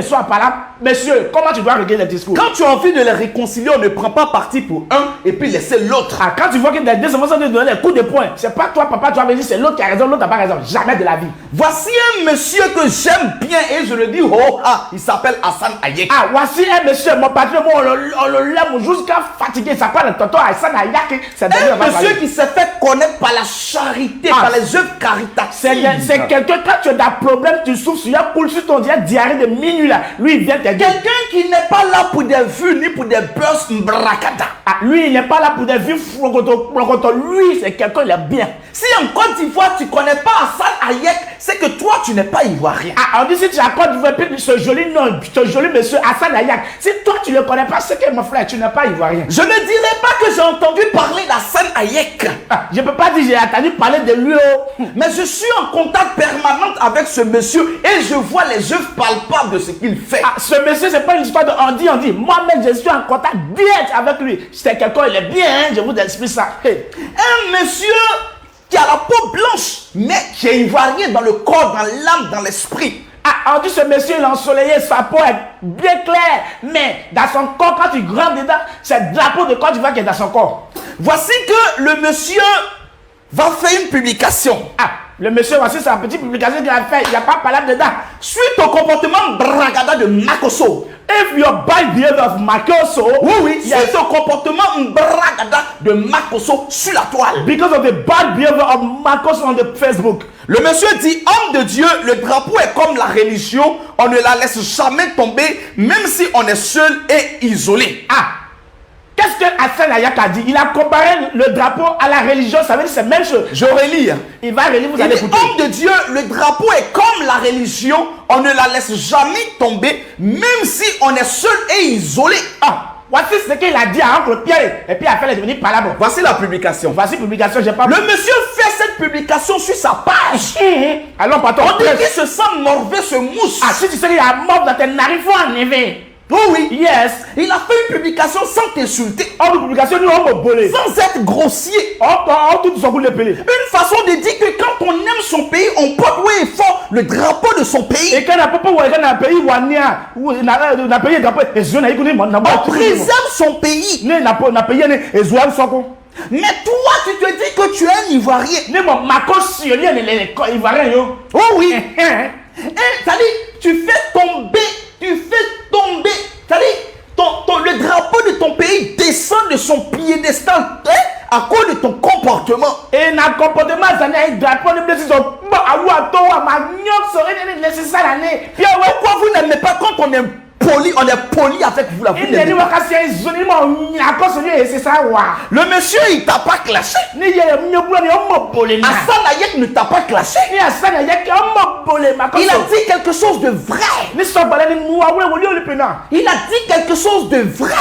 Sois pas là. Monsieur, comment tu dois regarder les discours? Quand tu as envie de les réconcilier, on ne prend pas parti pour un et puis laisser l'autre. Ah, quand tu vois que les deux sont de donner les coups de poing, c'est pas toi, papa, tu vas me dire c'est l'autre qui a raison, l'autre n'a pas raison. Jamais de la vie. Voici un monsieur que j'aime bien et je le dis, oh ah, il s'appelle Hassan Hayek. Ah, voici un monsieur, mon patron, on le l'aime jusqu'à fatiguer. Ça s'appelle le tonton Hassan Hayek. Un monsieur qui s'est fait connaître par la charité, par les œuvres caritatives. C'est quelqu'un, quand tu as des problèmes, tu souffres, tu as coule sur ton diarrhée de minuit là. Lui, il vient t'aider. Quelqu'un qui n'est pas là pour des vues ni pour des buzz bracada. Ah, lui, il n'est pas là pour des vues flocoto. Lui, c'est quelqu'un, il est bien. Si en Côte d'Ivoire, tu ne connais pas Hassan Hayek, c'est que toi, tu n'es pas ivoirien. Ah, on dit si tu as Côte d'Ivoire, ce joli nom, ce joli monsieur Hassan Hayek, si toi, tu ne le connais pas, c'est que mon frère, tu n'es pas ivoirien. Je ne dirais pas que j'ai entendu parler d'Hassan Hayek. Ah, je ne peux pas dire que j'ai entendu parler de lui. Mais je suis en contact permanent avec ce monsieur et je vois les œuvres palpables de ce qu'il fait. Ah, ce monsieur, c'est pas une histoire de on dit. Moi-même, je suis en contact direct avec lui. C'est quelqu'un, il est bien, hein, je vous explique ça. Hey. Un monsieur qui a la peau blanche, mais qui est ivoirien dans le corps, dans l'âme, dans l'esprit. Ah, on dit ce monsieur, il est ensoleillé, sa peau est bien claire, mais dans son corps, quand tu grandes dedans, c'est le drapeau de Côte d'Ivoire qui est dans son corps. Voici que le monsieur va faire une publication. Ah, le monsieur, voici sa petite publication qu'il a fait, il n'y a pas parlé dedans. Suite au comportement bragada de Makosso. If your bad behavior of Makosso, oui, suite au comportement bragada de Makosso sur la toile. Because of the bad behavior of Makosso on the Facebook. Le monsieur dit, homme de Dieu, le drapeau est comme la religion, on ne la laisse jamais tomber, même si on est seul et isolé. Ah, qu'est-ce que Hassan Hayek a dit? Il a comparé le drapeau à la religion, ça veut dire c'est la même chose. Je relis. Il va relire, vous allez écouter. Homme de Dieu, le drapeau est comme la religion, on ne la laisse jamais tomber, même si on est seul et isolé. Ah, voici ce qu'il a dit à Oncle Pierre, et puis après il est devenu palabre. Voici la publication. Voici la publication, j'ai pas... Le monsieur fait cette publication sur sa page. Alors, patron, on dit qu'il se sent morvé, se mousse. Ah, si tu sais qu'il y a mort dans tes narines, il faut enlever. Oh oui. Yes. Il a fait une publication sans t'insulter. Oh, une publication, nous, on va voler. Sans être grossier. Oh, tout son coup de pelé. Une façon de dire que quand on aime son pays, on porte haut et fort le drapeau de son pays. Et quand on n'a pas un pays, on a payé drapeau, on préserve son pays. Mais toi, tu te dis que tu es un Ivoirien. Oh oui. C'est-à-dire, tu fais tomber. C'est-à-dire, le drapeau de ton pays descend de son piédestal à cause de ton comportement. Et dans le comportement, ça n'est pas drapeau de pourquoi vous n'aimez pas quand on est poli avec vous là. Le monsieur il t'a pas clashé. Hassan Hayek ne t'a pas clashé. Il a dit quelque chose de vrai. Il a dit quelque chose de vrai.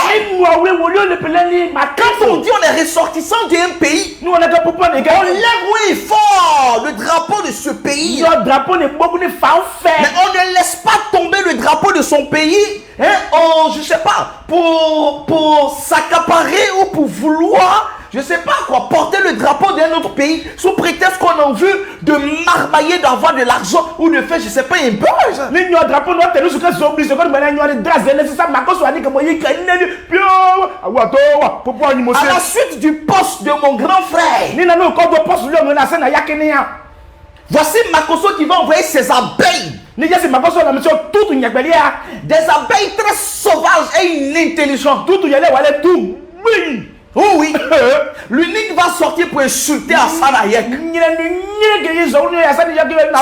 Quand on dit on est ressortissant d'un pays, on lève haut et fort le drapeau de ce pays. Mais on ne laisse pas tomber le drapeau de son pays. Je sais pas, pour s'accaparer ou pour vouloir, je sais pas quoi, porter le drapeau d'un autre pays sous prétexte qu'on a envie de marmailler, d'avoir de l'argent ou de faire, je sais pas, un buzz. À la suite du poste de mon grand frère, voici Makosso qui va envoyer ses abeilles. Des abeilles très sauvages et inintelligentes. Oh oui. L'unique va sortir pour insulter Hassan Hayek.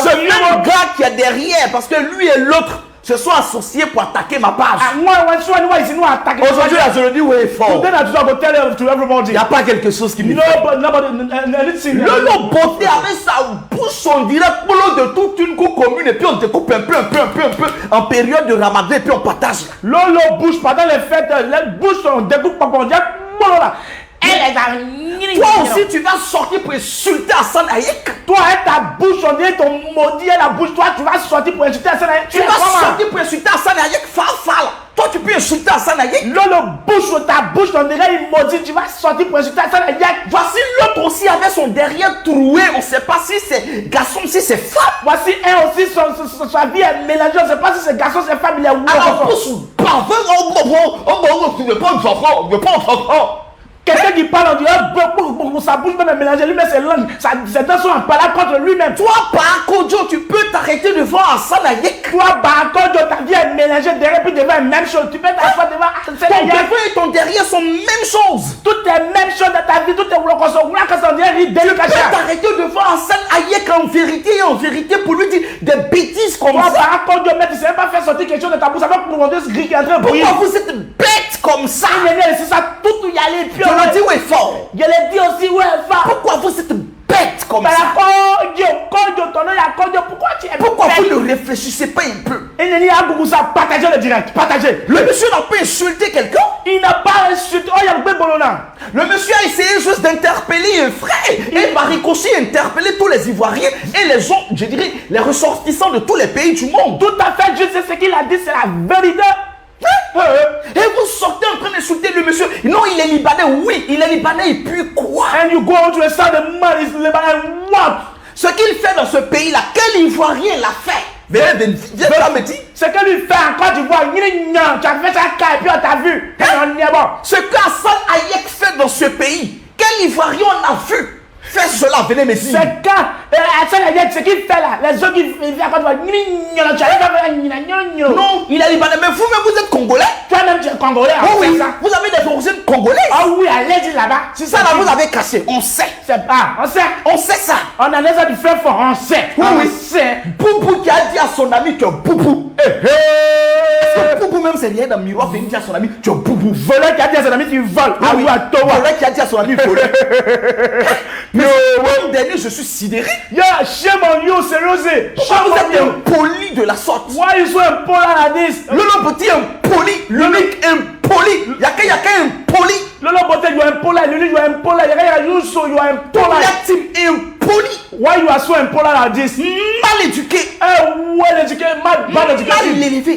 Ce même gars qui est derrière, parce que lui et l'autre se sont associés pour attaquer ma page. Aujourd'hui, je le dis où est fort. Il n'y a pas quelque chose qui me fait. Le beauté avec sa bouche, on dirait de toute une coupe commune et puis on te coupe un peu en période de ramadan et puis on partage. Lolo bouche pendant les fêtes, les bouches on découpe pas pour dire. Toi aussi, tu vas sortir pour insulter Hassan Hayek. Toi, ta bouche, on dirait ton maudit la bouche. Toi, tu vas sortir pour insulter Hassan Hayek. Tu vas sortir pour insulter Hassan Hayek. Toi, tu peux venir insulter Hassan Hayek. Lolo bouche ta bouche, ton derrière il maudit, tu vas sortir pour insulter Hassan Hayek. Voici l'autre aussi avec son derrière troué. On ne sait pas si c'est garçon, si c'est femme. Voici un aussi, sa vie est mélangée. On ne sait pas si c'est garçon, c'est femme, il est où. Alors, pour tu ne pas enfant. Quelqu'un qui parle en disant, sa bouche même est mélangée, lui-même ses langues, ses dents sont en parlant contre lui-même. Toi, Bakojo, tu peux t'arrêter devant Hassan Hayek. Toi, Bakojo, ta vie est mélangée derrière puis devant la même chose. Tu peux t'asseoir devant Hassan Hayek. Ton devant et ton derrière sont même chose. Tout est même chose dans ta vie, tout est tu peux t'arrêter devant Hassan Hayek en vérité pour lui dire des bêtises comme ça. Toi, Bakojo, mais tu ne sais pas faire sortir quelque chose de ta bouche avec pour demander ce gris qui est en train de briller. Pourquoi vous êtes bête comme ça? C'est ça, tout y aller. Puis je l'ai dit, oui, fort. Je l'ai dit aussi, oui, fort. Pourquoi vous êtes bête comme ça? Pourquoi vous ne réfléchissez pas un peu? Partagez le direct, partagez. Le monsieur n'a pas insulté quelqu'un. Il n'a pas insulté. Le monsieur a essayé juste d'interpeller un frère. Et par ricochet, interpeller tous les Ivoiriens et les gens, je dirais, les ressortissants de tous les pays du monde. Tout à fait, je sais ce qu'il a dit, c'est la vérité. Et vous sortez en train d'insulter le monsieur. Non, il est libanais, oui, il est libanais et puis quoi? And you go to a side of man is Lebanon, what? Ce qu'il fait dans ce pays-là, quel Ivoirien l'a fait? Viens me dire. Ce que lui fait en Côte d'Ivoire, tu as fait ça et puis on t'a vu. Ce que Hassan Hayek fait dans ce pays, quel Ivoirien on a vu? Fais cela, venez me dire. C'est quand Hassan Hayek, ce qu'il fait là, les autres qui viennent à Côte d'Ivoire, non, il est libanais, mais vous-même vous êtes congolais. Toi-même tu es congolais. Oh oui, vous avez des origines congolaises. Ah oui, allez-y là-bas. C'est ça là, vous avez caché, on sait. C'est pas, on sait ça. On a les autres frères forts, on sait. Oui, oui, c'est Boubou qui a dit à son ami que Boubou. Boubou même c'est rien dans le miroir, il dit à son ami tu es Boubou. Voleur qui a dit à son ami tu voles. Ah oui, voleur qui a dit à son ami voleur. Mais le dernier, je suis sidéré. Yeah, shame on you, sérieux. Pourquoi vous êtes impoli de la sorte? Why you so impoli like this? Le petit impoli, l'unique impoli. Y'a qu'un impoli. Le petit you are impoli, l'unique you are impoli. You so you are impoli. Team impoli. Why you are so impoli like this? Mal éduqué. Well éduqué, mal éduqué. Mal élevé.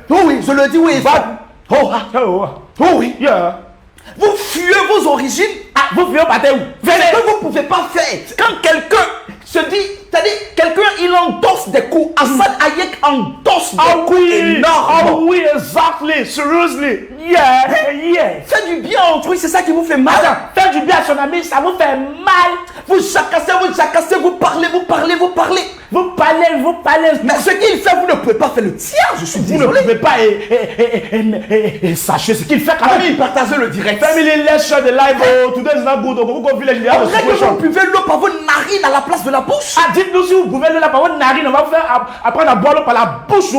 Oh oui, je le dis oui. Oh oui. Yeah. Vous fuyez vos origines. Ah, vous fuyez par où? Ce que vous ne pouvez pas faire. Quand quelqu'un se dit, c'est-à-dire, quelqu'un il endosse des coups. Hassan Hayek endosse des coups énormes. Oh oui, exactly. Seriously. Yeah. Faites du bien à autrui, c'est ça qui vous fait mal. Attends, faire du bien à son ami, ça vous fait mal. Vous jacassez, vous parlez. Vous parlez. Mais ce qu'il fait, vous ne pouvez pas faire le tiers. Je suis désolé. Vous ne pouvez pas et sachez ce qu'il fait quand même. Il partage le direct. Family, let's share the live. Today is not good. Vous buvez l'eau par vos narines à la place de la bouche. Ah, dites-nous si vous buvez l'eau par votre narine. On va vous faire apprendre à boire l'eau par la bouche.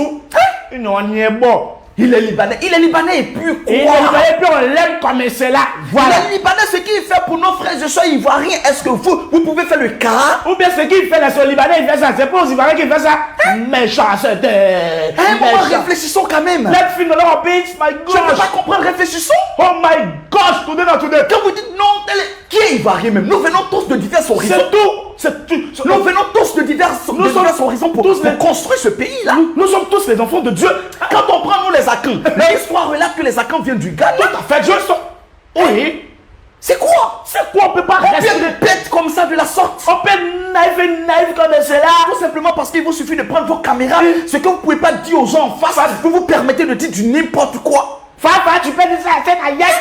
Non, on y est bon. Il est libanais et puis quoi? Il est libanais et puis on l'aime comme c'est là. Voilà. Il est libanais, ce qu'il fait pour nos frères et soeurs ivoiriens, est-ce que vous pouvez faire le cas? Ou bien ce qu'il fait là, sur le libanais, il fait ça. C'est pas aux ivoiriens qui fait ça. Méchant, c'était. Réfléchissons quand même. Let's think a little bit, my gosh. Je ne peux pas comprendre, réfléchissons. Oh my gosh, today. Quand vous dites non, qui est ivoirien même? Nous venons tous de divers horizons. C'est tout. Nous venons tous de divers horizons pour construire ce pays-là. Nous sommes tous les enfants de Dieu. Quand on prend nous les Akans, l'histoire relate que les Akans viennent du Ghana. Tout à fait, Dieu sont. Oui. C'est quoi? On peut pas rester bête comme ça de la sorte. On peut naïf comme cela. Tout simplement parce qu'il vous suffit de prendre vos caméras. Ce que vous ne pouvez pas dire aux gens en face, vous vous permettez de dire du n'importe quoi. Papa, tu peux dire ça à cette Hayek.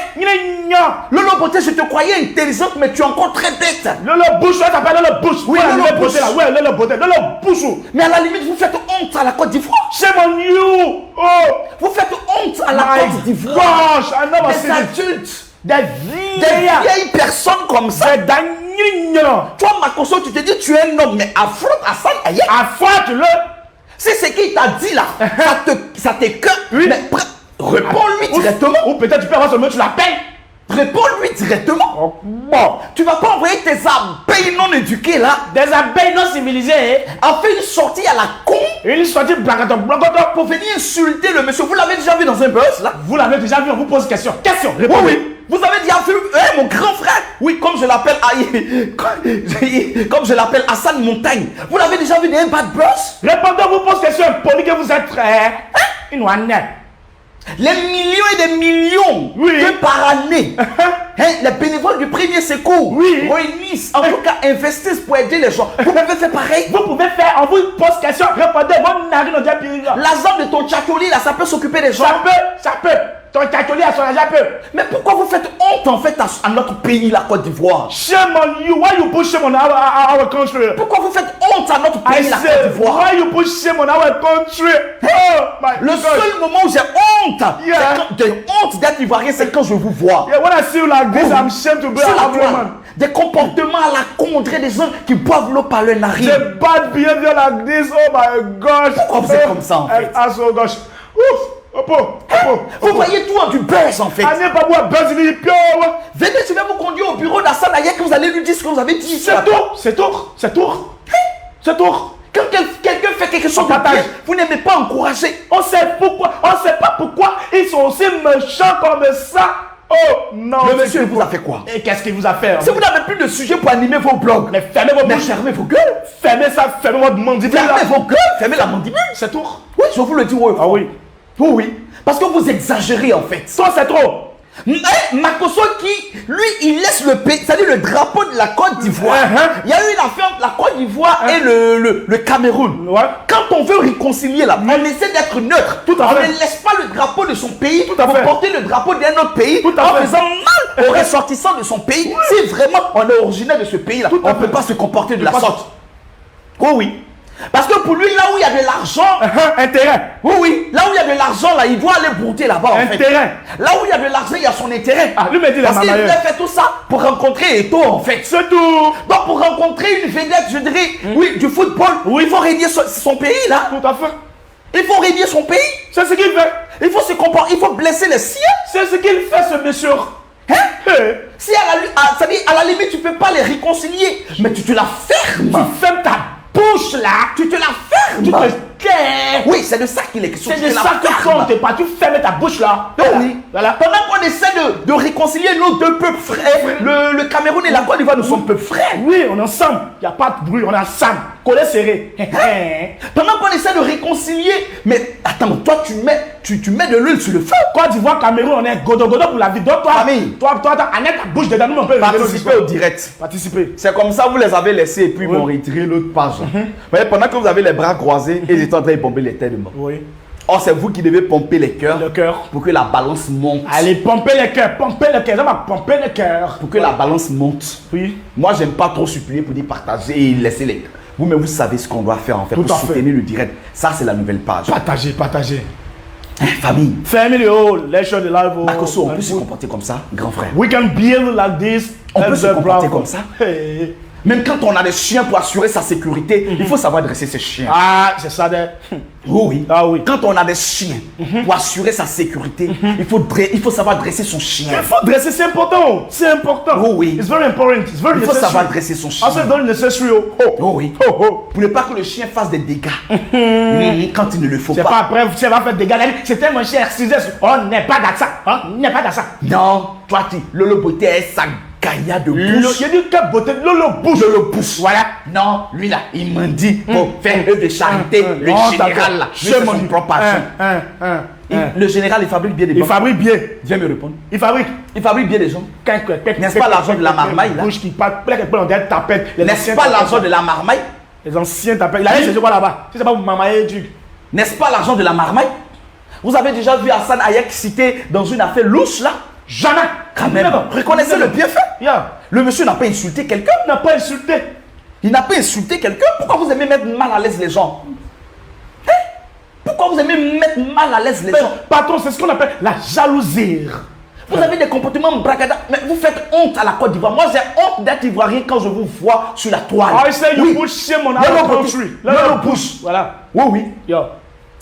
Lolo Boté, je te croyais intelligente, mais tu es encore très bête. Lolo Bouche, ça s'appelle Lolo Bouche. Oui, Lolo Bouche. Oui, Lolo Boté, Lolo Bouche. Mais à la limite, vous faites honte à la Côte d'Ivoire. Shame on you. Oh. Vous faites honte à la Côte d'Ivoire. Gosh, I know des adultes. Des vieilles personnes comme ça. Toi, Makoso, tu te dis tu es un homme, mais affronte Hassan Hayek. Affronte-le. C'est ce qu'il t'a dit là. Ça t'écoeure. Oui. Mais réponds-lui directement. Ou peut-être tu peux avoir son nom, tu l'appelles. Réponds-lui directement. Bon. Tu vas pas envoyer tes abeilles non éduquées là. Des abeilles non civilisées. En fait une sortie à la con. Une sortie blagoto pour venir insulter le monsieur. Vous l'avez déjà vu dans un buzz là? Vous l'avez déjà vu, on vous pose question. Répondez. Oui. Vous avez déjà vu mon grand frère? Oui, comme je l'appelle comme je l'appelle Hassan Montagne. Vous l'avez déjà vu dans un bad buzz? Répondez, on vous pose question poli que vous êtes une honnête. Les millions et des millions que par année, les bénévoles du premier secours réunissent, en tout cas investissent pour aider les gens. Vous pouvez faire pareil. Vous pouvez faire, on vous pose question, répondez, votre narine on dit l'argent de ton tchatoli là, ça peut s'occuper des gens. Ça peut. Ton tchatoli a son argent peut. Mais pourquoi vous faites honte en fait à notre pays, la Côte d'Ivoire? Shame on you. Why you push shame on our country? Pourquoi vous faites honte à notre pays, la Côte d'Ivoire? Why you push shame on our country? Oh my Le seul moment où j'ai honte d'être ivoirien, c'est quand je vous vois. Yeah, when I see you like this, I'm ashamed to be a woman. Des comportements à la con, des gens qui boivent l'eau par leur narine. Des bad behavior like this, oh my gosh. Pourquoi vous êtes comme ça en fait? Oh gosh. Ouf. Vous voyez tout en du buzz en fait. Venez, je vais vous conduire au bureau d'Assad Hayek que vous allez lui dire ce que vous avez dit. C'est tout. Quand quelqu'un fait quelque chose de bien, vous n'aimez pas encourager. On sait pas pourquoi ils sont aussi méchants comme ça. Oh non. Le monsieur vous a fait quoi? Et qu'est-ce qu'il vous a fait? Si vous n'avez plus de sujet pour animer vos blogs, mais fermez vos bouches. Fermez vos gueules. Fermez votre mandibule. Fermez vos gueules. Fermez la mandibule. C'est tout. Oui, je vous le dis. Oui. Ah oui. Oui. Parce que vous exagérez en fait. Ça c'est trop. Mais Makosso qui, lui, il laisse le pays, c'est-à-dire le drapeau de la Côte d'Ivoire. Il y a eu une affaire entre la Côte d'Ivoire et le Cameroun. Quand on veut réconcilier là, on essaie d'être neutre. On ne laisse pas le drapeau de son pays pour porter le drapeau d'un autre pays en faisant mal aux ressortissants de son pays. Si vraiment on est originaire de ce pays-là, on ne peut pas se comporter de la sorte. Oh oui. Parce que pour lui, là où il y a de l'argent, intérêt. Oui, là où il y a de l'argent, là, il doit aller brouter là-bas. Intérêt. Là où il y a de l'argent, il y a son intérêt. Lui me dit parce qu'il a fait tout ça pour rencontrer Eto'o en fait. C'est tout. Donc pour rencontrer une vedette, je dirais, du football, il faut régner son pays là. Tout à fait. Il faut régner son pays. C'est ce qu'il fait. Il faut se comporter, il faut blesser les siens. C'est ce qu'il fait, ce monsieur. Si à la limite, tu ne peux pas les réconcilier, mais tu te la fermes. Tu fermes ta bouche là, tu te la fermes. Tu te tais. Oui, c'est de ça qu'il est question. C'est de ça que compte pas. Tu fermes ta bouche là. Oui. Voilà. Pendant qu'on essaie de réconcilier nos deux peuples frères, le Cameroun et la Côte d'Ivoire, nous sommes peuples frères. Oui, on est ensemble. Il n'y a pas de bruit, on est ensemble. Collet serré. Pendant qu'on essaie de réconcilier, mais attends, toi tu mets de l'huile sur le feu. Côte d'Ivoire, Cameroun, on est godo pour la vie. Donc toi, annette ta bouche dedans, nous on peut participer au direct. Participer. C'est comme ça, vous les avez laissés et puis ils vont retirer l'autre page. Vous voyez, pendant que vous avez les bras croisés et ils étaient en train de pomper les têtes de mort. Oui. Or, c'est vous qui devez pomper les cœurs. Le cœur. Pour que la balance monte. Allez, pomper les cœurs, ça va pomper les cœurs. Pour que la balance monte. Oui. Moi, j'aime pas trop supplier pour dire partager et laisser les cœurs. Vous, mais vous savez ce qu'on doit faire en fait pour soutenir le direct. Ça, c'est la nouvelle page. Partagez. Famille. Family, let's show the live. Makosso, on peut se comporter comme ça, grand frère. We can behave like this. On peut se comporter comme ça. Hey. Même quand on a des chiens pour assurer sa sécurité, il faut savoir dresser ses chiens. Ah, c'est ça. Oui. Ah oui. Quand on a des chiens pour assurer sa sécurité, il faut savoir dresser son chien. Il faut dresser, c'est important. C'est important. Oh oui. It's very important. It's very il faut savoir dresser son chien. Also very necessary. Oh oui. Pour ne pas que le chien fasse des dégâts quand il ne le faut pas. C'est pas après, tu vas faire des dégâts. C'était mon chien. On n'est pas dans ça. On n'est pas dans ça. Non, toi, Lolo Beauté est sa gaïa de bouche. Il dit que beauté, Lolo bouche. Lolo bouche. Voilà. Non, lui là, il m'a dit pour faire œuvre de charité. Le général là, c'est son propre argent. Le général, il fabrique bien des gens. Il fabrique bien. Viens me répondre. Il fabrique bien des gens. N'est-ce pas l'argent de la marmaille là? Bouche qui parle, on dirait tapette. N'est-ce pas l'argent de la marmaille? Les anciens tapettes. Il a c'est quoi là-bas? Si c'est pas pour mamailler du. N'est-ce pas l'argent de la marmaille? Vous avez déjà vu Hassan Hayek cité dans une affaire louche là? Jamais. Quand même. Reconnaissez le bienfait. Le monsieur n'a pas insulté quelqu'un. Il n'a pas insulté. Il n'a pas insulté quelqu'un. Pourquoi vous aimez mettre mal à l'aise les gens? Pourquoi vous aimez mettre mal à l'aise les gens? Patron, c'est ce qu'on appelle la jalousie. Vous avez des comportements bragada. Mais vous faites honte à la Côte d'Ivoire. Moi, j'ai honte d'être ivoirien quand je vous vois sur la toile. I say you push shame on our country. Let me push. Voilà. Oui.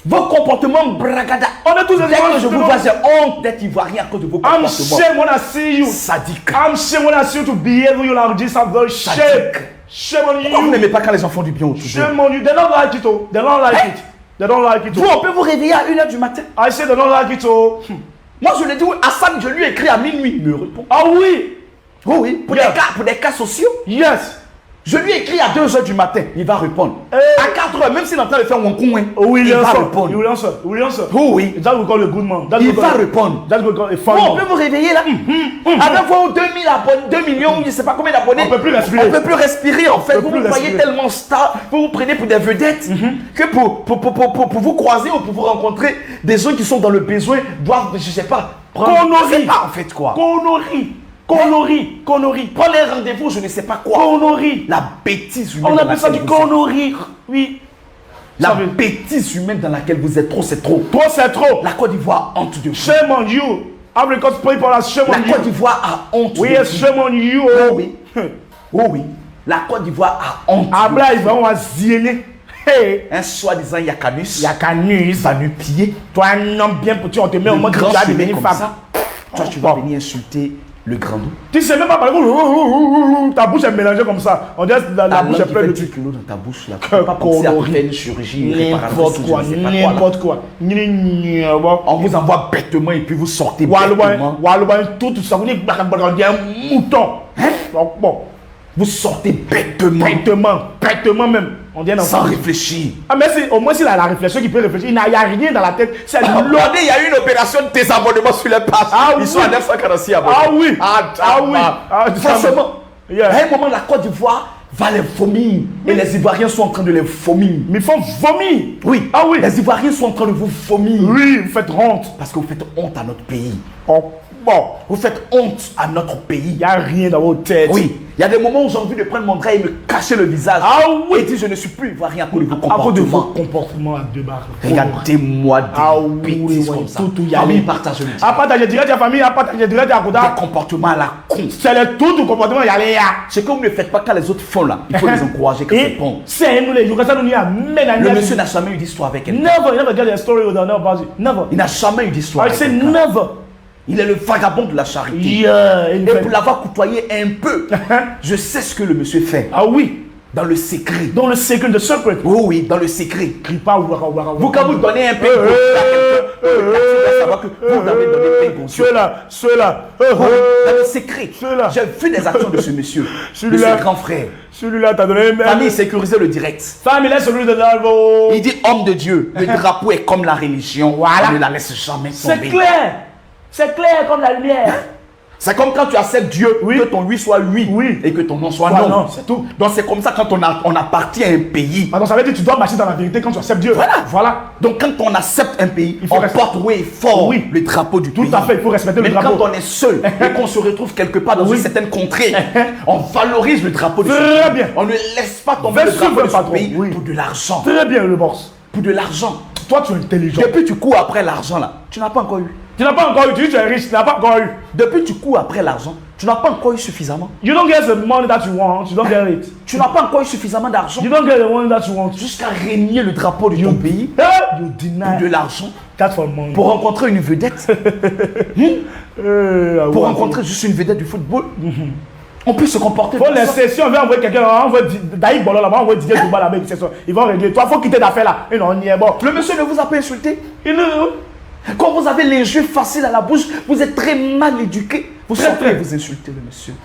Vos comportements bragada. On est tous des Dès que je vous vois, j'ai honte d'être ivoirien à cause de vos comportements. I'm shame when I see you. Sadique. I'm shame when I see you to behave you like this. I'm very shame. Shame on you. Pourquoi vous n'aimez pas quand les gens font du bien autour d'eux? Shame on you. They don't like it. They don't like it. They don't like it. Vous, on peut vous réveiller à 1h du matin. I say they don't like it. Moi, je l'ai dit, Hassan, je lui ai écrit à minuit. Il me répond. Ah oui. Oui. Pour des cas sociaux. Yes. Je lui écris à 2h du matin, il va répondre. À 4h, même s'il est en train de faire mon coin, il va répondre. Oh oui. That we call a good man. Il va répondre. That we call a fun Bon, man. on peut vous réveiller là. Avec vos 2000 abonnés, 2 millions, je ne sais pas combien d'abonnés. On peut plus respirer. On peut plus respirer en fait. Vous vous voyez respirer. tellement star, vous vous prenez pour des vedettes que pour vous croiser ou pour vous rencontrer, des gens qui sont dans le besoin doivent, je ne sais pas, prendre. Je sais pas en fait quoi. Connerie. Prendre un rendez-vous, je ne sais pas quoi. Connerie. La bêtise humaine. On dans appelle ça du laquelle vous êtes. connerie. Oui. La bêtise humaine dans laquelle vous êtes trop, c'est trop. Toi, c'est trop. La Côte d'Ivoire a honte de vous. Shame on you. Africa's people are shame La on Côte you. d'Ivoire a honte Oui, de vous. shame on you. Oh oui. Oh oui. La Côte d'Ivoire a honte. Abla, ils vont zienner. Hey. Un soi-disant Yakanus. Yakanus. Va nu pied. Toi, un homme bien petit, on te met au monde que grand tu as chemin devenir comme femme. ça. Toi, tu vas venir insulter le grand dos. Tu sais même pas parler. Ta bouche est mélangée comme ça. On dirait que la bouche est pleine de 10 kilos dans ta bouche là. Tu peux pas penser à faire une chirurgie, une n'importe réparation, quoi, je ne sais pas quoi, là. n'importe quoi. On vous envoie bêtement et puis vous sortez bêtement. Tout ça, vous dites un mouton. Bon, Vous sortez bêtement. bêtement même. On dit Sans réfléchir. Ah, mais au moins, s'il a la réflexion qu'il peut réfléchir, il n'y a rien dans la tête. C'est Regardez, il y a eu une opération de désabonnement sur les pages. Ils sont à 946 abonnés. Ah oui. Franchement, Yeah. à un moment, la Côte d'Ivoire va les vomir. Et les Ivoiriens sont en train de les vomir. Mais ils font vomir. Oui. Ah oui. Les Ivoiriens sont en train de vous vomir. Oui, vous faites honte. Parce que vous faites honte à notre pays. Oh, bon, Vous faites honte à notre pays. il n'y a rien dans votre tête. Oui. Il y a des moments où j'ai envie de prendre mon drap et me cacher le visage. Ah oui. Et dire je ne suis plus ivoirien à cause de vos À cause de vos comportements. comportements à deux barres. Regardez-moi des Ah oui, bêtises oui, comme ça. tout y Ah oui, aller. partagez le À partager direct à la famille, à partager direct à Des Koda. comportements à la con. C'est le tout comportement, il y a les gars. Ce que vous ne faites pas quand les autres font là, il faut les encourager quand c'est Et bon. c'est nous les jours, ça nous y a même Le monsieur n'a jamais eu d'histoire avec elle. Never get a story with another person. Never. Il n'a jamais eu d'histoire I avec say quelqu'un. never. Il est le vagabond de la charité. Yeah. Et pour l'avoir côtoyé un peu, je sais ce que le monsieur fait. Ah oui. Dans le secret. Dans le secret, the secret. Oh oui, dans le secret. Crie pas ou Vous, quand vous donnez un peu de à quelqu'un, le quartier doit savoir que vous avez donné pain aux yeux. Ceux-là. Dans le secret. Ceux-là. J'ai vu les actions de ce monsieur. De Celui-là. ce grand frère. Celui-là, t'as donné un Famille, sécurisez le direct. Famille, laisse celui de l'alvo. Il dit homme de Dieu. Le drapeau est comme la religion. Voilà. On ne la laisse jamais C'est tomber. clair. C'est clair comme la lumière. C'est comme quand tu acceptes Dieu, Oui. que ton oui soit oui, Oui. et que ton non soit Soit non. non, c'est tout. Donc c'est comme ça quand on appartient à un pays. Pardon, ça veut dire que tu dois marcher dans la vérité quand tu acceptes Dieu. Voilà. Donc quand on accepte un pays, Il faut on respecter. porte haut et fort Oui. le drapeau du pays. Tout à fait, il faut respecter le Même drapeau. quand on est seul et qu'on se retrouve quelque part dans Oui. une certaine contrée, on valorise le drapeau de ce Très pays. bien. On ne laisse pas tomber le Versus drapeau de le ce patron, pays oui. pour de l'argent. Très bien, le boss. Pour de l'argent. Toi, tu es intelligent. Depuis tu cours après l'argent là, tu n'as pas encore eu. Tu n'as pas encore eu, tu dis que tu es riche, tu n'as pas encore eu. Depuis tu cours après l'argent, tu n'as pas encore eu suffisamment. You don't get the money that you want, you don't get it. Tu n'as pas encore eu suffisamment d'argent You don't get the money that you want. jusqu'à régner le drapeau de ton pays You pour deny de l'argent, that for money. pour rencontrer une vedette, pour rencontrer juste une vedette du football. On peut se comporter Faut comme ça. laisser, si on veut envoyer quelqu'un, on envoie Daïk Bolo là-bas, on envoie Didier Touba là-bas, ils vont régler. Toi, faut quitter l'affaire là. Et non, on y est bon. Le monsieur ne vous a pas insulté. Il ne. Quand vous avez les yeux faciles à la bouche, vous êtes très mal éduqué. Vous Très, sortez et vous insultez le monsieur.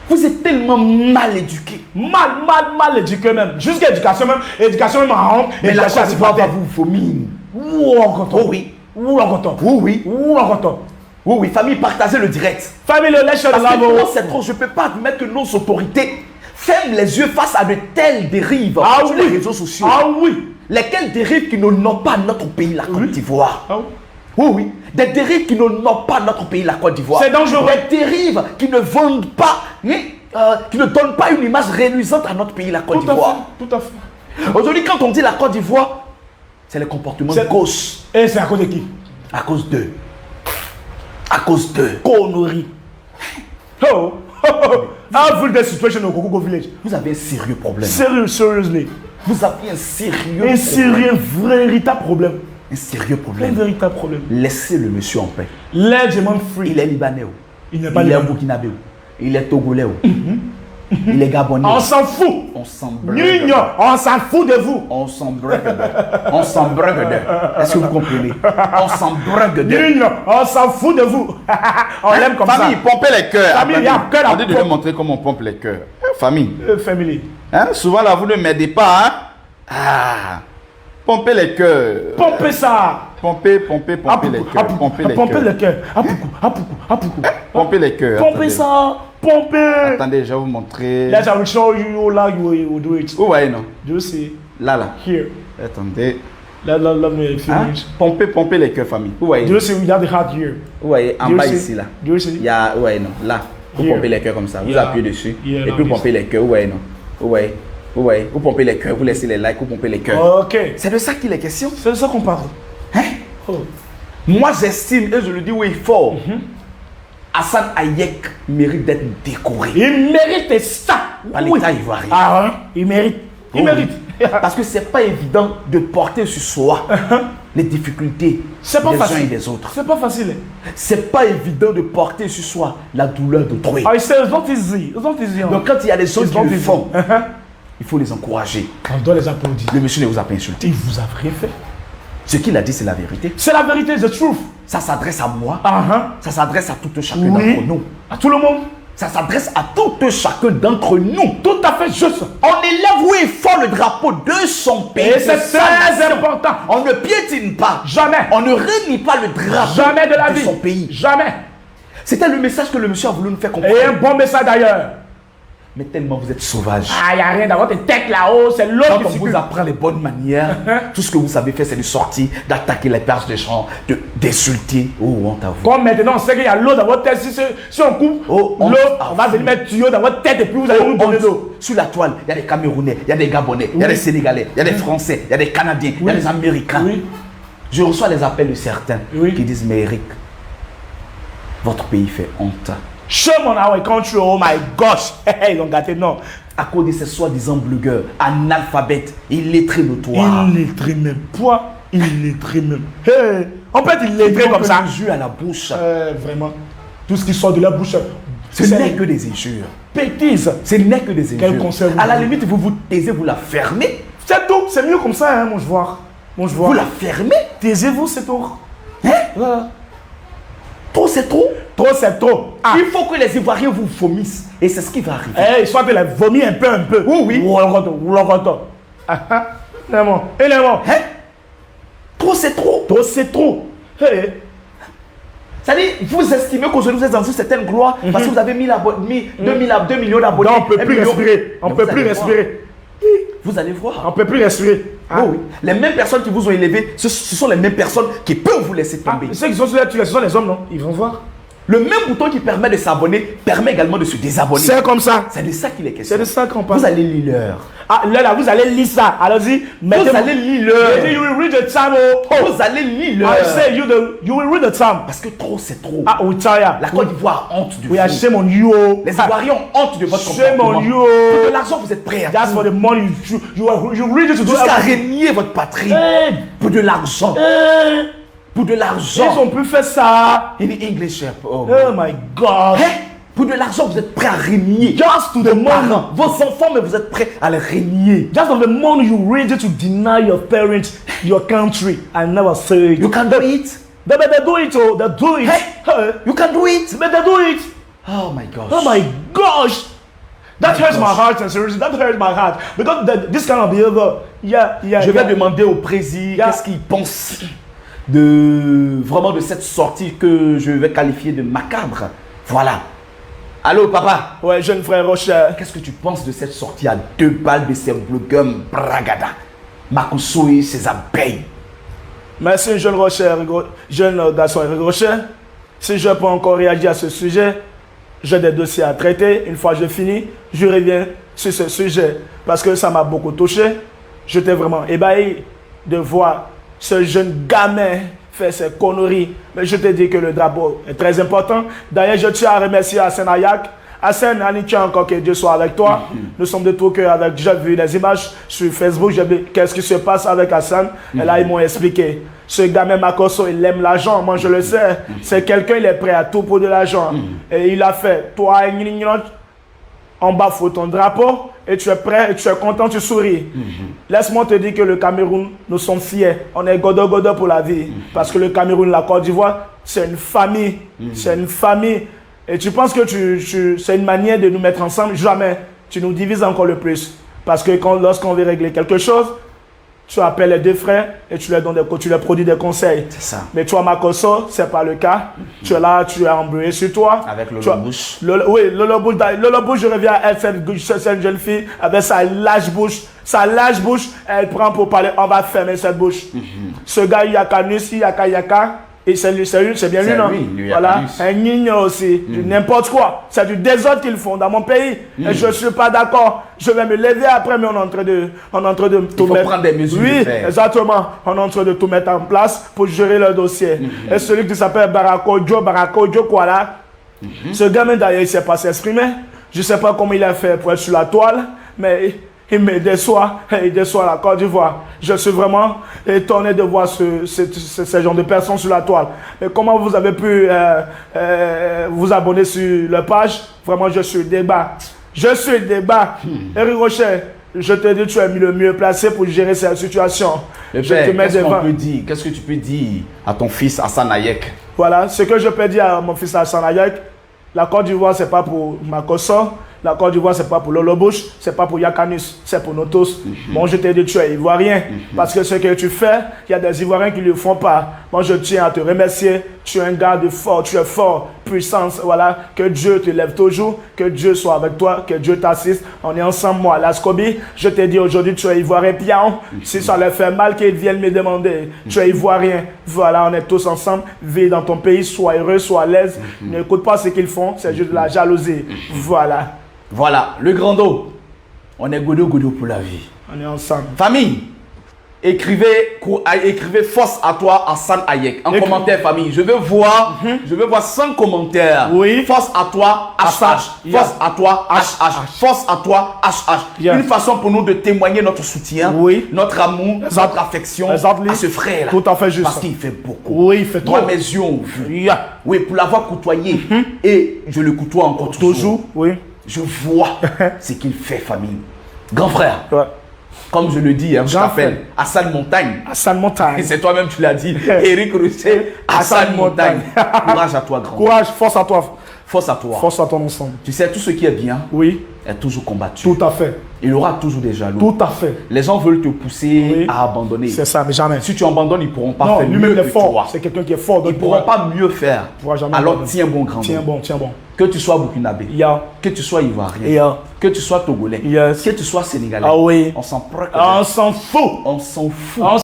Vous êtes tellement mal éduqué. Mal éduqué même. Jusqu'à éducation même. Éducation même en honte. Mais la éducation Côte d'Ivoire va vous vomir. Ouh, on content. Oh oui. Ouh, on content. Oui, oui. Ouh, on content. Oui, oui. Famille, partagez le direct. Famille, le lèche de Parce la que moi, c'est trop. Je ne peux pas admettre que nos autorités ferment les yeux face à de telles dérives Ah sur oui. les réseaux sociaux. Ah oui. Lesquelles dérives qui n'honorent pas notre pays, la Côte d'Ivoire. Ah oui. Oui, oui. Des dérives qui n'honorent pas notre pays, la Côte d'Ivoire. C'est dangereux. Des dérives qui ne vendent pas, qui ne donnent pas une image reluisante à notre pays, la Côte Tout à d'Ivoire. fait. Tout à fait. Aujourd'hui, quand on dit la Côte d'Ivoire, c'est les comportements de gauche. Et c'est à cause de qui? À cause d'eux. À cause d'eux. Connerie. Oh. I've vu the situation au Kokoko village. Vous avez un sérieux problème. Seriously. Vous avez un sérieux Un sérieux, véritable problème. Un sérieux Un problème. véritable problème. Laissez le monsieur en paix. Let the man free. Il est libanais. Il n'est pas Il est libanais. burkinabé. Il est togolais. Il est gabonais. On s'en fout. On s'en Union, on s'en fout de vous. On s'en brgue de. On s'en brgue de. Est-ce que vous comprenez? On s'en brgue de. Union, on s'en fout de vous. On l'aime comme famille, ça. pompez les cœurs. Famille, il y a cœur à On dit de lui montrer comment on pompe les cœurs. Famille. Family. Hein? Souvent là, vous ne m'aidez pas. Hein? Ah. Pompez les cœurs. Pompez ça. Pompez les cœurs. Pompez les cœurs. Pompez les cœurs. Pompez ça. Pompez. Attendez, je vais vous montrer. Let's I will show you how you will do it. Où voyez non? Do you see? Là. Here. Attendez. Let me finish. Hein? Pompez les cœurs, famille. Où voyez? Do you see we have the heart here? Où voyez? En Do you bas see? ici là. Do you see? Il y a, ouais, non, là. Vous Here. pompez les cœurs comme ça. Vous Yeah. appuyez dessus. Yeah, et like puis vous this. pompez les cœurs. Ouais, non. Ouais. Ouais. Vous pompez les cœurs. Vous laissez les likes. Vous pompez les cœurs. Ok. C'est de ça qu'il est question. C'est de ça qu'on parle. Hein? Oh. Moi, j'estime, et je le dis oui fort, Hassan Hayek mérite d'être décoré Il mérite ça. par Oui. l'État ivoirien. Ah, hein? Il mérite. Il Oh, mérite. oui. Parce que c'est pas évident de porter sur soi les difficultés C'est pas des uns facile. et des autres. C'est pas facile. C'est pas évident de porter sur soi la douleur d'autrui. I say it's not easy. It's not easy. Donc quand il y a des gens It's qui not le easy. font, il faut les encourager. On doit les applaudir. Le monsieur ne vous a pas insulté. Il vous a rien fait. Ce qu'il a dit, c'est la vérité. C'est la vérité, the truth. Ça s'adresse à moi. Ah, Ça s'adresse à tout un chacun oui. d'entre nous. À tout le monde. Ça s'adresse à tout un chacun d'entre nous. Tout à fait juste. On élève oui fort le drapeau de son pays. Et de c'est sa très nation. important. On ne piétine pas. Jamais. On ne renie pas le drapeau Jamais de la vie. son pays. Jamais. C'était le message que le monsieur a voulu nous faire comprendre. Et un bon message d'ailleurs. Mais tellement vous êtes sauvages. Ah, il n'y a rien d'avoir tes têtes là-haut. C'est l'autre Quand qui on circule. vous apprend les bonnes manières, tout ce que vous savez faire, c'est de sortir, d'attaquer les places de champs, d'insulter. Oh, honte à vous. Comme maintenant, on sait qu'il y a l'eau dans votre tête. Si on coupe Oh, l'eau, honte à on va vous. venir mettre tuyau dans votre tête et puis vous allez nous donner Honte. l'eau. Sur la toile, il y a des Camerounais, il y a des Gabonais, il y a Oui. des Sénégalais, il y a des Français, il y a des Canadiens, il y a des Américains. Oui. Je reçois les appels de certains Oui. qui disent, mais Eric, votre pays fait honte. Shame on our country, oh my gosh. Ils ont gâté, non. À cause de ces soi-disant blogueurs, analphabètes, illettrés notoires. Illettré même. Point. Illettré même. Hey. On peut être illettré comme ça. Jus à la bouche. Vraiment. Tout ce qui sort de la bouche. Ce n'est que des injures. bêtise. Ce n'est que des Quel injures. conseil vous À la donnez? limite, vous vous taisez, vous la fermez. C'est tout. C'est mieux comme ça, hein, mon joueur. Mon joueur. Vous la fermez. Taisez-vous, c'est tout. Hein? Voilà. Trop, c'est trop. Trop, c'est trop. Ah. Il faut que les Ivoiriens vous vomissent. Et c'est ce qui va arriver. Eh, soit que les vomis un peu. Oui, oui. Ou l'encontre. Ah ah. Élément. Hein? Trop, c'est trop. Trop, c'est trop. Hey. C'est-à-dire, vous estimez qu'aujourd'hui vous êtes dans une certaine gloire parce que vous avez 2 millions d'abonnés. Donc, on ne peut 1 plus million. respirer. On Mais ne peut vous plus allez voir. respirer. Vous allez voir. On ne peut plus respirer. Ah. Oh oui. Les mêmes personnes qui vous ont élevé, ce sont les mêmes personnes qui peuvent vous laisser Ah, tomber. ceux qui sont sur la télé, ce sont les hommes, non? Ils vont voir. Le même bouton qui permet de s'abonner permet également de se désabonner. C'est comme ça. C'est de ça qu'il est question. C'est de ça qu'on parle. Vous allez lire l'heure. Ah, là, vous allez lire ça. Allons-y. Vous allez lire l'heure. You will read the time. Vous allez lire l'heure. I say you will read the time. Parce que trop, c'est trop. Ah, we tire. La Côte d'Ivoire a honte de We are vous. shame on you. Les Ivoiriens ont honte de votre Shame comportement. on you. Pour de l'argent, vous êtes prêts à Just tout. for the money, you read it to do Jusqu'à everything. renier votre patrie. Hey. Pour de l'argent. Hey. Pour de Ils l'argent. ont pu faire ça. In English. Oh. Oh my God. Hein? Pour de l'argent, vous êtes prêts à renier. Just to the money. Parents, vos enfants, mais vous êtes prêts à les renier. Just for the money you read it to deny your parents, your country. I never say it. You can do it. They do it, oh, they do it. Hey. Hey. You can do it. But they do it. Oh my gosh. Oh my gosh. That My hurts my gosh. heart, and seriously, that hurts my heart. Because this kind of behavior, yeah. Je vais demander au président Yeah. qu'est-ce qu'il pense de cette sortie que je vais qualifier de macabre. Voilà. Allô, papa. Ouais, jeune frère Rocher. Qu'est-ce que tu penses de cette sortie à 2 balles de ces blogueurs Bragada, Makosso et ses abeilles? Merci, jeune Rocher, jeune garçon Rocher. Si je peux encore réagir à ce sujet, j'ai des dossiers à traiter. Une fois que j'ai fini, je reviens sur ce sujet parce que ça m'a beaucoup touché. J'étais vraiment ébahi de voir ce jeune gamin faire ces conneries. Mais je te dis que le drapeau est très important. D'ailleurs, je tiens à remercier Hassan Hayek. Hassan, Annie, tiens encore que Dieu soit avec toi. Nous sommes de tout cœur avec. J'ai vu les images sur Facebook. J'ai vu qu'est-ce qui se passe avec Hassan. Et là, ils m'ont expliqué. Ce gamin Makosso, il aime l'argent. Moi, je le sais. C'est quelqu'un, il est prêt à tout pour de l'argent. Et il a fait. Toi, on bafoue ton drapeau et tu es prêt, et tu es content, tu souris. Laisse-moi te dire que le Cameroun, nous sommes fiers. On est godo pour la vie. Parce que le Cameroun, la Côte d'Ivoire, c'est une famille. C'est une famille. Et tu penses que c'est une manière de nous mettre ensemble? Jamais. Tu nous divises encore le plus. Parce que lorsqu'on veut régler quelque chose, tu appelles les deux frères et tu leur produis des conseils. C'est ça. Mais toi, Makosso, ce n'est pas le cas. Tu es là, tu es embrouillé sur toi. Avec Lolo Bush. Oui, Lolo Bush, je reviens à elle, cette jeune fille, avec sa lâche bouche. Sa lâche bouche, elle prend pour parler, on va fermer cette bouche. Ce gars, Yakanus, Yaka. Et c'est bien lui, non? Lui, voilà, un igno aussi, n'importe quoi. C'est du désordre qu'ils font dans mon pays. Et je ne suis pas d'accord. Je vais me lever après, mais on est en train de tout mettre. Prendre des mesures. Oui, exactement. On est en train de tout mettre en place pour gérer le dossier. Et celui qui s'appelle Barako Joe, quoi là? Ce gamin d'ailleurs, il ne sait pas s'exprimer. Je ne sais pas comment il a fait pour être sur la toile, mais il me déçoit. Il déçoit la Côte d'Ivoire. Je suis vraiment étonné de voir ce genre de personnes sur la toile. Et comment vous avez pu vous abonner sur la page? Vraiment, je suis débat. Je suis débat. Eric Rocher, je te dis, tu es le mieux placé pour gérer cette situation. Qu'est-ce que tu peux dire à ton fils Hassan Hayek? Voilà, ce que je peux dire à mon fils Hassan Hayek, la Côte d'Ivoire, ce n'est pas pour Makosso. La Côte d'Ivoire, ce n'est pas pour Lolo Bush, ce n'est pas pour Yakanus, c'est pour nous tous. Moi, je t'ai dit, tu es Ivoirien. Parce que ce que tu fais, il y a des Ivoiriens qui ne le font pas. Moi, je tiens à te remercier. Tu es un gars de fort, tu es fort, puissance. Voilà, que Dieu te lève toujours, que Dieu soit avec toi, que Dieu t'assiste. On est ensemble, moi, Lascobi. Je t'ai dit aujourd'hui, tu es Ivoirien. Bien, si ça leur fait mal, qu'ils viennent me demander. Tu es Ivoirien. Voilà, on est tous ensemble. Vis dans ton pays, sois heureux, sois à l'aise. N'écoute pas ce qu'ils font, c'est juste de la jalousie. Voilà. Voilà, le grand dos. On est godo pour la vie. On est ensemble. Famille, écrivez force à toi, Hassan Hayek. En commentaire, famille. Je veux voir 100 commentaires. Oui. Force à toi, HH. Force à toi, HH. Force à toi, HH. Une façon pour nous de témoigner notre soutien, notre amour, notre affection à ce frère-là. Tout à fait juste. Parce qu'il fait beaucoup. Oui, il fait trop. Moi, mes yeux ont vu. Oui, pour l'avoir côtoyé. Et je le côtoie encore toujours. Oui. Je vois ce qu'il fait, famille. Grand frère, ouais. Comme je le dis, je t'appelle Hassan Montagne. Hassan Montagne. C'est toi-même, tu l'as dit. Eric Rocher, Hassan Montagne. Courage à toi, grand. Courage, force à toi. Force à toi. Force à ton ensemble. Tu sais, tout ce qui est bien est toujours combattu. Tout à fait. Il y aura toujours des jaloux. Tout à fait. Les gens veulent te pousser à abandonner. C'est ça, mais jamais. Si tu abandonnes, ils ne pourront pas faire mieux que toi. C'est quelqu'un qui est fort. Ils ne pourront pas mieux faire. Alors tiens bon, grand. Tiens bon, tiens bon. Que tu sois burkinabé, que tu sois ivoirien, que tu sois togolais, que tu sois sénégalais. Ah oui. On s'en fout. On s'en fout.